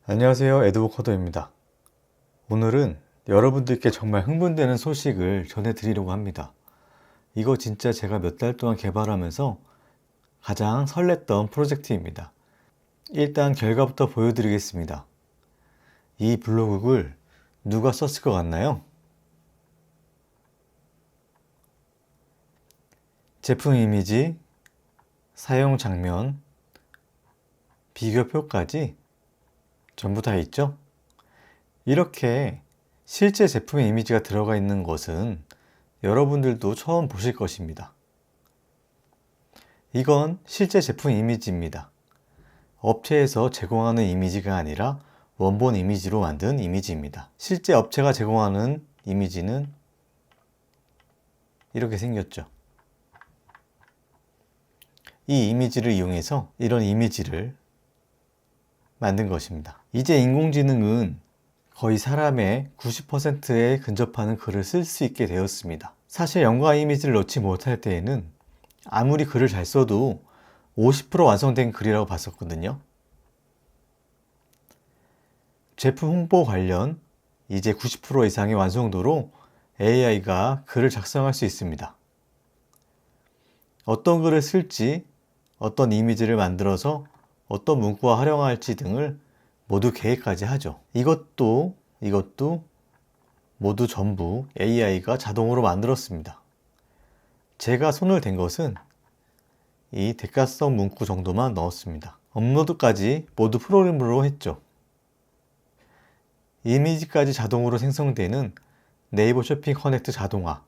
안녕하세요, 에드워커더입니다. 오늘은 여러분들께 정말 흥분되는 소식을 전해드리려고 합니다. 이거 진짜 제가 몇 달 동안 개발하면서 가장 설렜던 프로젝트입니다. 일단 결과부터 보여드리겠습니다. 이 블로그를 누가 썼을 것 같나요? 제품 이미지, 사용 장면, 비교표까지 전부 다 있죠? 이렇게 실제 제품의 이미지가 들어가 있는 것은 여러분들도 처음 보실 것입니다. 이건 실제 제품 이미지입니다. 업체에서 제공하는 이미지가 아니라 원본 이미지로 만든 이미지입니다. 실제 업체가 제공하는 이미지는 이렇게 생겼죠. 이 이미지를 이용해서 이런 이미지를 만든 것입니다. 이제 인공지능은 거의 사람의 90%에 근접하는 글을 쓸 수 있게 되었습니다. 사실 영과 이미지를 넣지 못할 때에는 아무리 글을 잘 써도 50% 완성된 글이라고 봤었거든요. 제품 홍보 관련 이제 90% 이상의 완성도로 AI가 글을 작성할 수 있습니다. 어떤 글을 쓸지, 어떤 이미지를 만들어서 어떤 문구와 활용할지 등을 모두 계획까지 하죠. 이것도 모두 전부 AI가 자동으로 만들었습니다. 제가 손을 댄 것은 이 대가성 문구 정도만 넣었습니다. 업로드까지 모두 프로그램으로 했죠. 이미지까지 자동으로 생성되는 네이버 쇼핑 커넥트 자동화,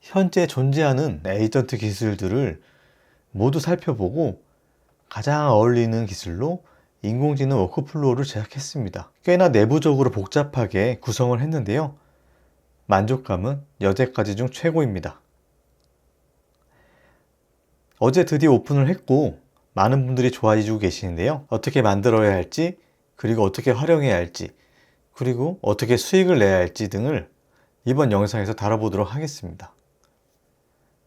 현재 존재하는 에이전트 기술들을 모두 살펴보고 가장 어울리는 기술로 인공지능 워크플로우를 제작했습니다. 꽤나 내부적으로 복잡하게 구성을 했는데요. 만족감은 여태까지 중 최고입니다. 어제 드디어 오픈을 했고 많은 분들이 좋아해 주고 계시는데요. 어떻게 만들어야 할지, 그리고 어떻게 활용해야 할지, 그리고 어떻게 수익을 내야 할지 등을 이번 영상에서 다뤄보도록 하겠습니다.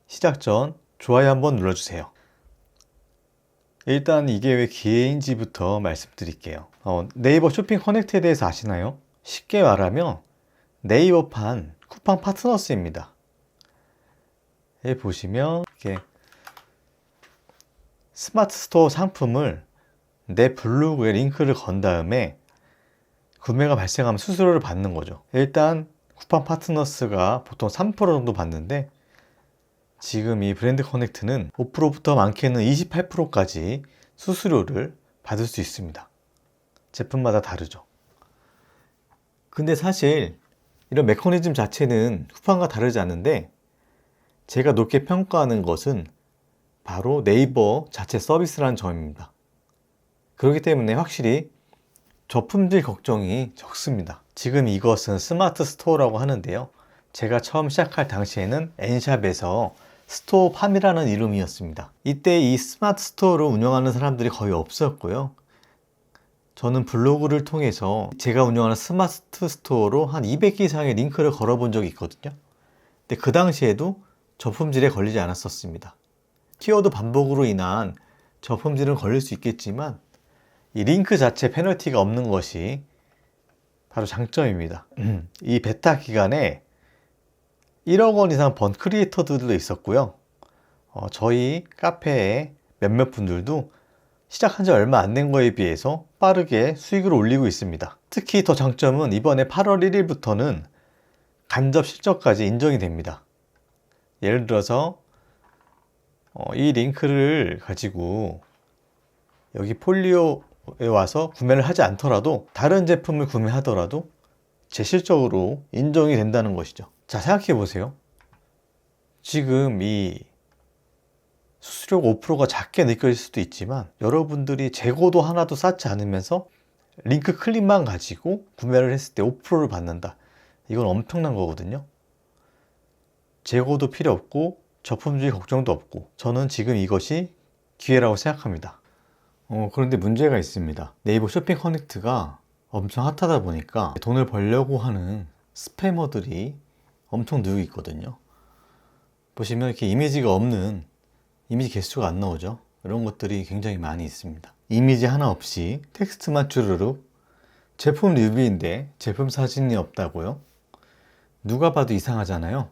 시작 전 좋아요 한번 눌러주세요. 일단 이게 왜 기회인지부터 말씀드릴게요. 네이버 쇼핑 커넥트에 대해서 아시나요? 쉽게 말하면 네이버판 쿠팡 파트너스입니다. 여기 보시면 이렇게 스마트 스토어 상품을 내 블로그에 링크를 건 다음에 구매가 발생하면 수수료를 받는 거죠. 일단 쿠팡 파트너스가 보통 3% 정도 받는데 지금 이 브랜드 커넥트는 5%부터 많게는 28%까지 수수료를 받을 수 있습니다. 제품마다 다르죠. 근데 사실 이런 메커니즘 자체는 쿠팡과 다르지 않은데 제가 높게 평가하는 것은 바로 네이버 자체 서비스라는 점입니다. 그렇기 때문에 확실히 저품질 걱정이 적습니다. 지금 이것은 스마트 스토어라고 하는데요. 제가 처음 시작할 당시에는 N샵에서 스토어팜이라는 이름이었습니다. 이때 이 스마트 스토어를 운영하는 사람들이 거의 없었고요. 저는 블로그를 통해서 제가 운영하는 스마트 스토어로 한 200개 이상의 링크를 걸어본 적이 있거든요. 근데 그 당시에도 저품질에 걸리지 않았었습니다. 키워드 반복으로 인한 저품질은 걸릴 수 있겠지만 이 링크 자체 페널티가 없는 것이 바로 장점입니다. 이 베타 기간에 1억 원 이상 번 크리에이터들도 있었고요. 저희 카페에 몇몇 분들도 시작한 지 얼마 안 된 거에 비해서 빠르게 수익을 올리고 있습니다. 특히 더 장점은 이번에 8월 1일부터는 간접 실적까지 인정이 됩니다. 예를 들어서 이 링크를 가지고 여기 폴리오에 와서 구매를 하지 않더라도 다른 제품을 구매하더라도 제 실적으로 인정이 된다는 것이죠. 자, 생각해 보세요. 지금 이 수수료가 5%가 작게 느껴질 수도 있지만 여러분들이 재고도 하나도 쌓지 않으면서 링크 클릭만 가지고 구매를 했을 때 5%를 받는다. 이건 엄청난 거거든요. 재고도 필요 없고 저품질 걱정도 없고 저는 지금 이것이 기회라고 생각합니다. 그런데 문제가 있습니다. 네이버 쇼핑 커넥트가 엄청 핫하다 보니까 돈을 벌려고 하는 스패머들이 엄청 늘고 있거든요. 보시면 이렇게 이미지가 없는 이미지 개수가 안 나오죠. 이런 것들이 굉장히 많이 있습니다. 이미지 하나 없이 텍스트만 주르륵 제품 리뷰인데 제품 사진이 없다고요? 누가 봐도 이상하잖아요.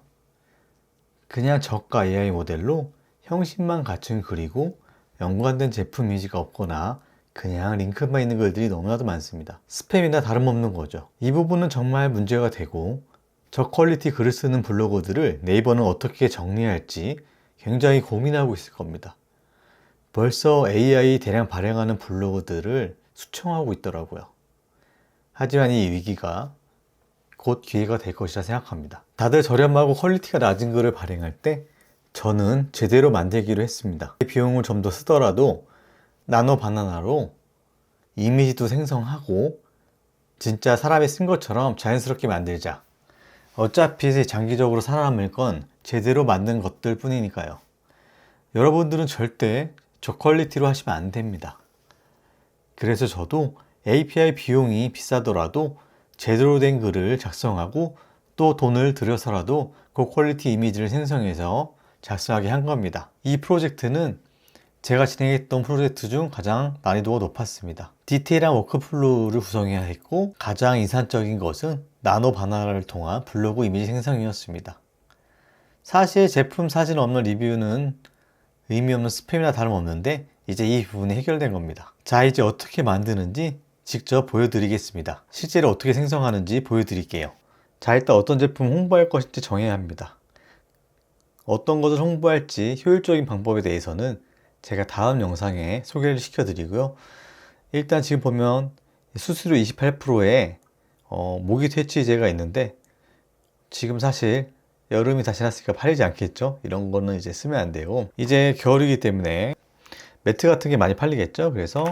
그냥 저가 AI 모델로 형식만 갖춘 글이고 연관된 제품 이미지가 없거나 그냥 링크만 있는 글들이 너무나도 많습니다. 스팸이나 다름없는 거죠. 이 부분은 정말 문제가 되고 저퀄리티 글을 쓰는 블로거들을 네이버는 어떻게 정리할지 굉장히 고민하고 있을 겁니다. 벌써 AI 대량 발행하는 블로거들을 수청하고 있더라고요. 하지만 이 위기가 곧 기회가 될 것이라 생각합니다. 다들 저렴하고 퀄리티가 낮은 글을 발행할 때 저는 제대로 만들기로 했습니다. 비용을 좀 더 쓰더라도 나노 바나나로 이미지도 생성하고 진짜 사람이 쓴 것처럼 자연스럽게 만들자. 어차피 장기적으로 살아남을 건 제대로 만든 것들 뿐이니까요. 여러분들은 절대 저퀄리티로 하시면 안 됩니다. 그래서 저도 API 비용이 비싸더라도 제대로 된 글을 작성하고 또 돈을 들여서라도 고퀄리티 이미지를 생성해서 작성하게 한 겁니다. 이 프로젝트는 제가 진행했던 프로젝트 중 가장 난이도가 높았습니다. 디테일한 워크플로우를 구성해야 했고 가장 이상적인 것은 나노 바나나를 통한 블로그 이미지 생성이었습니다. 사실 제품 사진 없는 리뷰는 의미 없는 스팸이나 다름없는데 이제 이 부분이 해결된 겁니다. 자, 이제 어떻게 만드는지 직접 보여드리겠습니다. 실제로 어떻게 생성하는지 보여드릴게요. 자, 일단 어떤 제품 홍보할 것인지 정해야 합니다. 어떤 것을 홍보할지 효율적인 방법에 대해서는 제가 다음 영상에 소개를 시켜드리고요. 일단 지금 보면 수수료 28%에 모기 퇴치제가 있는데 지금 사실 여름이 다 지났으니까 팔리지 않겠죠? 이런 거는 이제 쓰면 안 돼요. 이제 겨울이기 때문에 매트 같은 게 많이 팔리겠죠? 그래서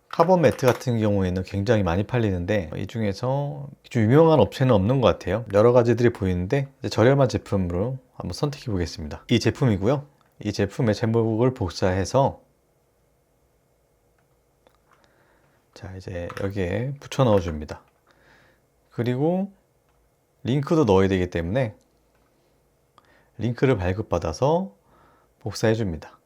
카본 매트 같은 경우에는 굉장히 많이 팔리는데 이 중에서 좀 유명한 업체는 없는 것 같아요. 여러 가지들이 보이는데 저렴한 제품으로 한번 선택해 보겠습니다. 이 제품이고요. 이 제품의 제목을 복사해서 자, 이제 여기에 붙여 넣어 줍니다. 그리고 링크도 넣어야 되기 때문에 링크를 발급받아서 복사해 줍니다.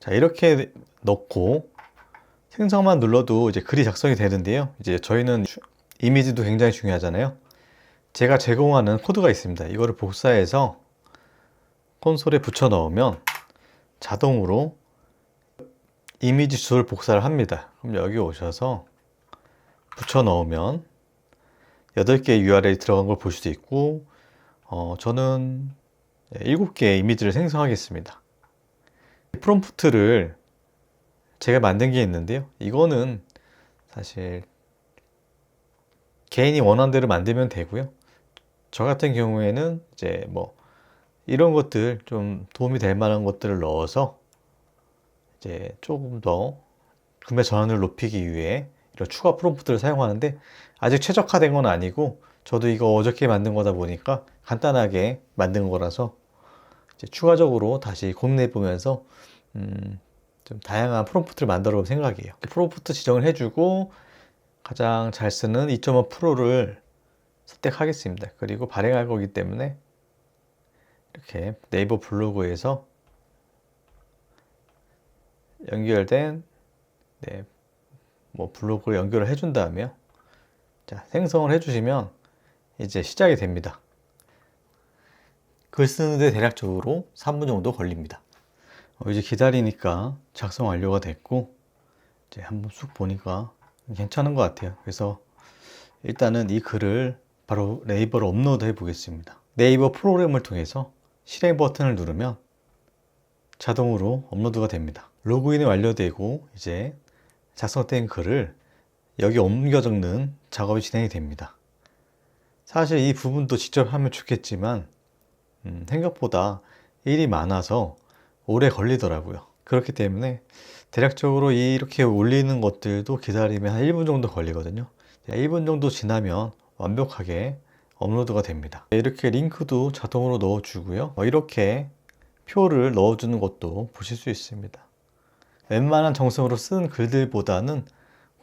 자, 이렇게 넣고 생성만 눌러도 이제 글이 작성이 되는데요. 이제 저희는 이미지도 굉장히 중요하잖아요. 제가 제공하는 코드가 있습니다. 이거를 복사해서 콘솔에 붙여 넣으면 자동으로 이미지 주소를 복사를 합니다. 그럼 여기 오셔서 붙여 넣으면 8개의 URL이 들어간 걸 볼 수도 있고 저는 7개의 이미지를 생성하겠습니다. 프롬프트를 제가 만든 게 있는데요. 이거는 사실 개인이 원하는 대로 만들면 되고요. 저 같은 경우에는 이제 뭐 이런 것들 좀 도움이 될 만한 것들을 넣어서 이제 조금 더 구매 전환을 높이기 위해 이런 추가 프롬프트를 사용하는데 아직 최적화된 건 아니고 저도 이거 어저께 만든 거다 보니까 간단하게 만든 거라서 이제 추가적으로 다시 고민해 보면서 좀 다양한 프롬프트를 만들어 볼 생각이에요. 프롬프트 지정을 해주고 가장 잘 쓰는 2.5%를 선택하겠습니다. 그리고 발행할 거기 때문에 이렇게 네이버 블로그에서 연결된 블로그를 연결을 해준 다음에요. 자, 생성을 해주시면 이제 시작이 됩니다. 글 쓰는데 대략적으로 3분 정도 걸립니다. 이제 기다리니까 작성 완료가 됐고 이제 한번 쑥 보니까 괜찮은 것 같아요. 그래서 일단은 이 글을 바로 네이버로 업로드 해 보겠습니다. 네이버 프로그램을 통해서 실행 버튼을 누르면 자동으로 업로드가 됩니다. 로그인이 완료되고 이제 작성된 글을 여기 옮겨 적는 작업이 진행이 됩니다. 사실 이 부분도 직접 하면 좋겠지만 생각보다 일이 많아서 오래 걸리더라고요. 그렇기 때문에 대략적으로 이렇게 올리는 것들도 기다리면 한 1분 정도 걸리거든요. 1분 정도 지나면 완벽하게 업로드가 됩니다. 이렇게 링크도 자동으로 넣어주고요. 이렇게 표를 넣어주는 것도 보실 수 있습니다. 웬만한 정성으로 쓴 글들보다는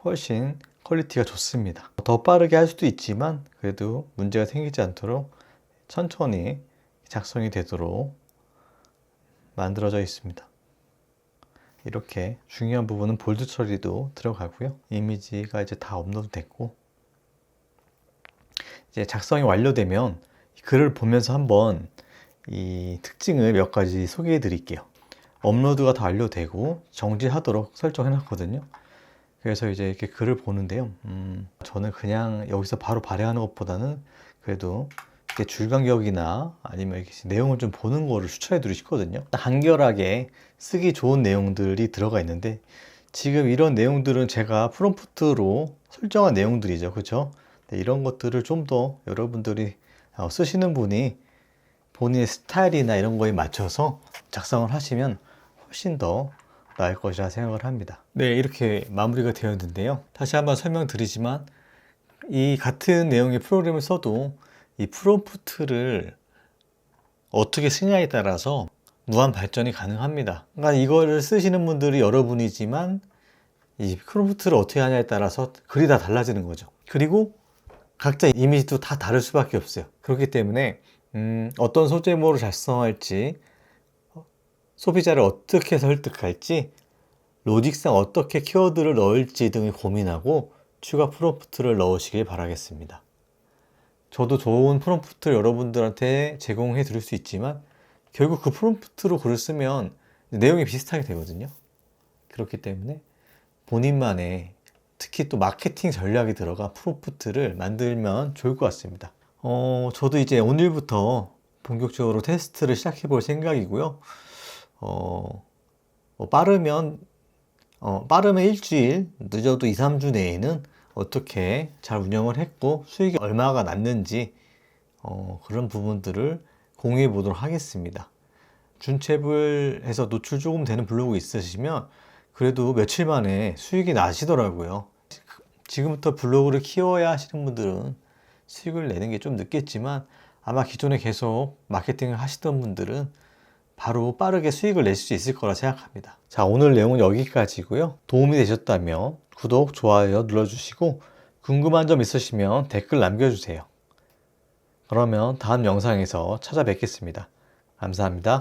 훨씬 퀄리티가 좋습니다. 더 빠르게 할 수도 있지만 그래도 문제가 생기지 않도록 천천히 작성이 되도록 만들어져 있습니다. 이렇게 중요한 부분은 볼드 처리도 들어가고요. 이미지가 이제 다 업로드 됐고, 이제 작성이 완료되면 글을 보면서 한번 이 특징을 몇 가지 소개해 드릴게요. 업로드가 다 완료되고 정지하도록 설정해 놨거든요. 그래서 이제 이렇게 글을 보는데요. 저는 그냥 여기서 바로 발행하는 것보다는 그래도 이렇게 줄 간격이나 아니면 이렇게 내용을 좀 보는 거를 추천해 드리고 싶거든요. 간결하게 쓰기 좋은 내용들이 들어가 있는데, 지금 이런 내용들은 제가 프롬프트로 설정한 내용들이죠. 그렇죠? 이런 것들을 좀 더 여러분들이 쓰시는 분이 본인의 스타일이나 이런 거에 맞춰서 작성을 하시면 훨씬 더 나을 것이라 생각을 합니다. 네, 이렇게 마무리가 되었는데요. 다시 한번 설명드리지만, 이 같은 내용의 프로그램을 써도 이 프롬프트를 어떻게 쓰냐에 따라서 무한 발전이 가능합니다. 그러니까 이거를 쓰시는 분들이 여러분이지만 이 프롬프트를 어떻게 하냐에 따라서 글이 다 달라지는 거죠. 그리고 각자 이미지도 다 다를 수밖에 없어요. 그렇기 때문에 어떤 소제목으로 작성할지, 소비자를 어떻게 설득할지, 로직상 어떻게 키워드를 넣을지 등을 고민하고 추가 프롬프트를 넣으시길 바라겠습니다. 저도 좋은 프롬프트를 여러분들한테 제공해 드릴 수 있지만 결국 그 프롬프트로 글을 쓰면 내용이 비슷하게 되거든요. 그렇기 때문에 본인만의, 특히 또 마케팅 전략이 들어간 프롬프트를 만들면 좋을 것 같습니다. 저도 이제 오늘부터 본격적으로 테스트를 시작해 볼 생각이고요. 빠르면 일주일, 늦어도 2, 3주 내에는 어떻게 잘 운영을 했고 수익이 얼마가 났는지 그런 부분들을 공유해 보도록 하겠습니다. 준체불해서 노출 조금 되는 블로그 있으시면 그래도 며칠 만에 수익이 나시더라고요. 지금부터 블로그를 키워야 하시는 분들은 수익을 내는 게 좀 늦겠지만, 아마 기존에 계속 마케팅을 하시던 분들은 바로 빠르게 수익을 낼 수 있을 거라 생각합니다. 자, 오늘 내용은 여기까지고요. 도움이 되셨다면 구독, 좋아요 눌러주시고 궁금한 점 있으시면 댓글 남겨주세요. 그러면 다음 영상에서 찾아뵙겠습니다. 감사합니다.